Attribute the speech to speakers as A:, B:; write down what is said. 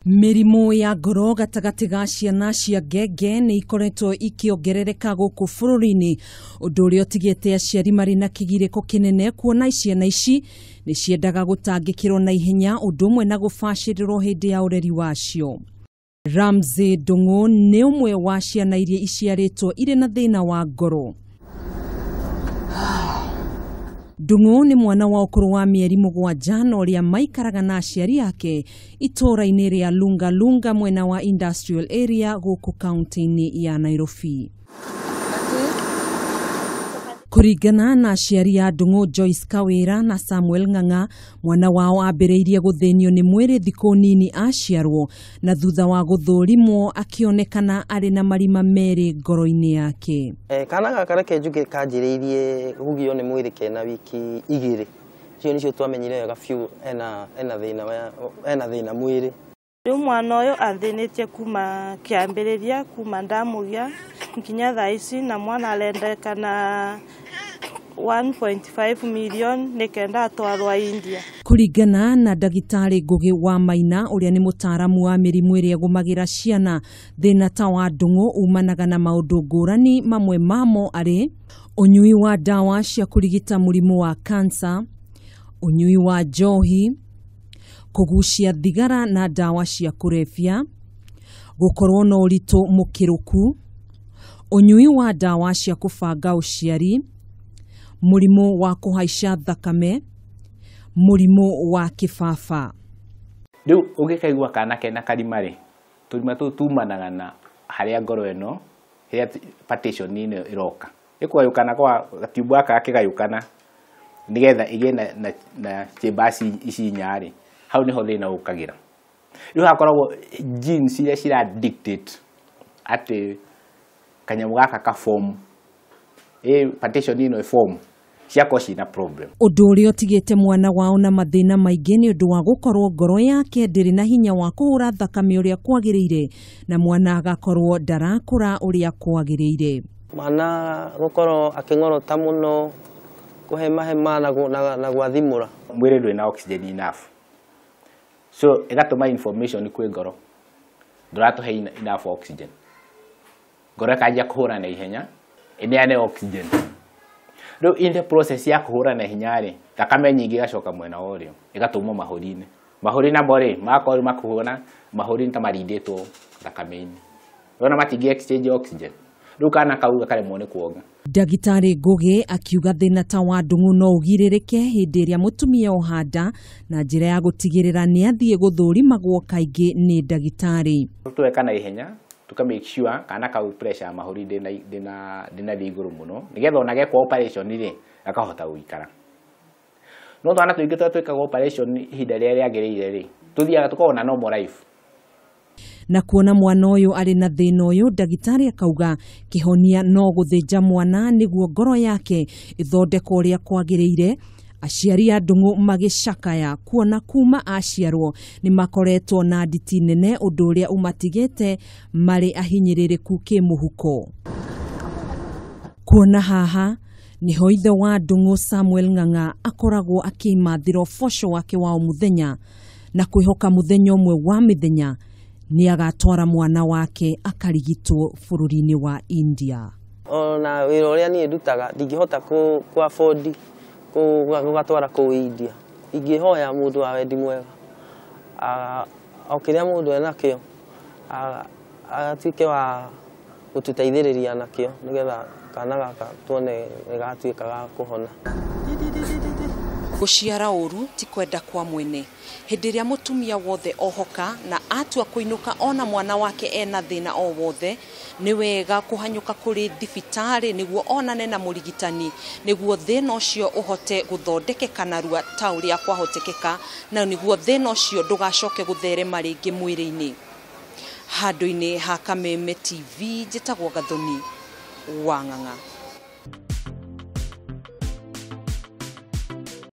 A: Mĩrimũ ya ngoro gatagatĩ ga ciana cia ngenge nĩ ikoretwo ikiongerereka gũkũ bũrũri-inĩ, ũndũ ũrĩa ũtigĩte aciari marĩ na kĩgirĩko kĩnene kuona ciana ici nĩ ciendaga gũtangĩkĩrwo na ihenya ũndũ ũmwe na gũbacĩrĩrwo hĩndĩ ya ũreri wacio. Ramsey Ndung'u nĩ ũmwe wa ciana iria iciarĩtwo irĩ na thĩna wa ngoro. Ndung'u nĩ mwana wa ũkũrũ wa mĩeri 7 na ũrĩa maikaraga na aciari yake itũũra-inĩ rĩa Lunga Lunga mwena wa Industrial Area gũkũ kaunti-inĩ ya Nairobi. Kũringana na aciari ya Ndung'u, Joyce Kawira na Samuel Ng'ang'a, mwana wao ambĩrĩirie gũthĩnio nĩ mwĩrĩ thikũ nini aciarwo na thutha wa gũthũrimwo akĩonekana arĩ na marima merĩ ngoro-inĩ yake.
B: Kana gaka reke njuge kanjĩrĩirie gũgio nĩ mwĩrĩ kena wiki 2. Cio nĩcio twamenyire wega biũ ena thĩna mwĩrĩ.
C: Rĩu mwana ũyũ athĩnĩtie kuma kĩambĩrĩria, kuma ndamũgia nginya thaa ici, na mwana arendekana 1.5 million nĩkenda atwarwo India.
A: Kũringana na ndagĩtarĩ Ngũgĩ wa Maina ũrĩa nĩ mũtaaramu wa mĩrimũ ĩrĩa ĩgũmagĩra ciana, thĩna ta wa Ndung'u umanaga na maũndũ ngũrani, mamwe mamo arĩ ũnyui wa ndawa cia kũrigita mũrimũ wa kansa, ũnyui wa njohi, kũgucia thigara na ndawa cia kũrebia, gũkorwo na ũritũ mũkĩrũku, ũnyui wa ndawa cia kũbanga ũciari, mũrimũ wa kũhaica thakame, mũrimũ wa kĩbaba.
D: Rĩu ũngĩkaigua kana kena karimari, tũrima tũu tumanaga na harĩa ngoro ĩno, harĩa partition ĩno ĩroka. Ĩkũgayũkana kwa gatiumbu gaka kĩgayũkana nĩgetha igĩe na chambers ici nyarĩ. Hau niho thĩna ũkagĩra. Rĩu hakoragwo genes iria cira dictate atĩ kanyamũ gaka ka form partition ĩno form ciako cina problem.
A: Ũndũ ũrĩa ũtigĩte mwana wao na mathĩna maingĩ nĩ ũndũ wa gũkorwo ngoro yake ndĩrĩ na hinya wa kũhũra thakame ũrĩa kwagĩrĩire na mwana agakorwo ndarakũra ũrĩa kwagĩrĩire.
B: Mwana gũkorwo akĩng'orota mũno, kũhema na gwathimũra.
D: Mwĩrĩ ndũrĩ na oxygen enough. So ĩgatũma information kwĩ ngoro ndũratũhe enough oxygen. Ngoro ĩkanjia kũhũra na ihenya ĩneane oxygen. Rĩu in the process ya kũhũra na ihenya rĩ, thakame nyingĩ igacoka mwena wa ũrĩo ĩgatũmwo mahũri-inĩ. Mahũri namo rĩ, magakorwo makũhũra mahũri-inĩ ta marindĩtwo thakame-inĩ. Rĩona matingĩ exchange oxygen. Rĩu kana kau gakaremwo nĩ kuonga.
A: Ndagĩtarĩ Ngũgĩ akiuga thĩna ta wa Ndung'u no ũgirĩrĩke hĩndĩ ĩrĩa mũtumia ohanda na njĩra ya gũtigĩrĩra nĩ athiĩ gũthũrimagwo kaingĩ nĩ ndagĩtarĩ.
D: Tuweka na ihenya tuka make sure kana kau pressure ya mahũri ndĩna igũrũ mũno nĩgetha ona gekwo operation rĩ akahota gũikara. No twana tũingĩ twĩkaga operation ihinda rĩrĩa rĩagĩrĩire rĩ tuthiaga tukorwo na normal life.
A: Na kuona mwana ũyũ arĩ na thĩna ũyũ, ndagĩtarĩ akauga kĩhonia no gũthĩnja mwana nĩguo ngoro yake ĩthondekwo ũrĩa kwagĩrĩire. Aciari a Ndung'u magĩcakaya kuona kuma aciarwo nĩ makoretwo na nditi nene, ũndũ ũrĩa ũmatigĩte marĩ ahinyĩrĩrĩku kĩmũhuko. Kuona haha nĩho ithe wa Ndung'u Samuel Ng'ang'a akoragwo akĩmathĩra ũboco wake wa mũthenya na kwĩhoka mũthenya ũmwe wa mĩthenya nĩ agatwara mwana wake akarigitwo bũrũri-inĩ wa India.
B: Ona wĩra ũrĩa niĩ ndutaga ndingĩhota ku-afford gũgatwara kũu India. Ingĩhoya mũndũ wa wendi mwega o kĩrĩa mũndũ enakĩo agatuĩke wa gũtũteithĩrĩria nakĩo nĩgetha kana gaka tuone gatuĩka ga kũhona.
A: Gũciara ũru ti kwenda kwa mwene. Hĩndĩ ĩrĩa mũtumia wothe ohoka na atua kũinũka ona mwana wake ena thĩna o wothe, nĩ wega kũhanyũka kũrĩ thibitarĩ nĩguo onane na mũrigitani nĩguo thĩna ũcio ũhote gũthondekeka narua ta ũrĩa kwahotekeka na nĩguo thĩna ũcio ndũgacoke gũtherema rĩngĩ mwĩrĩ-inĩ. Handũ-inĩ ha Kameme TV, njĩtagwo Gathoni wa Ng'ang'a.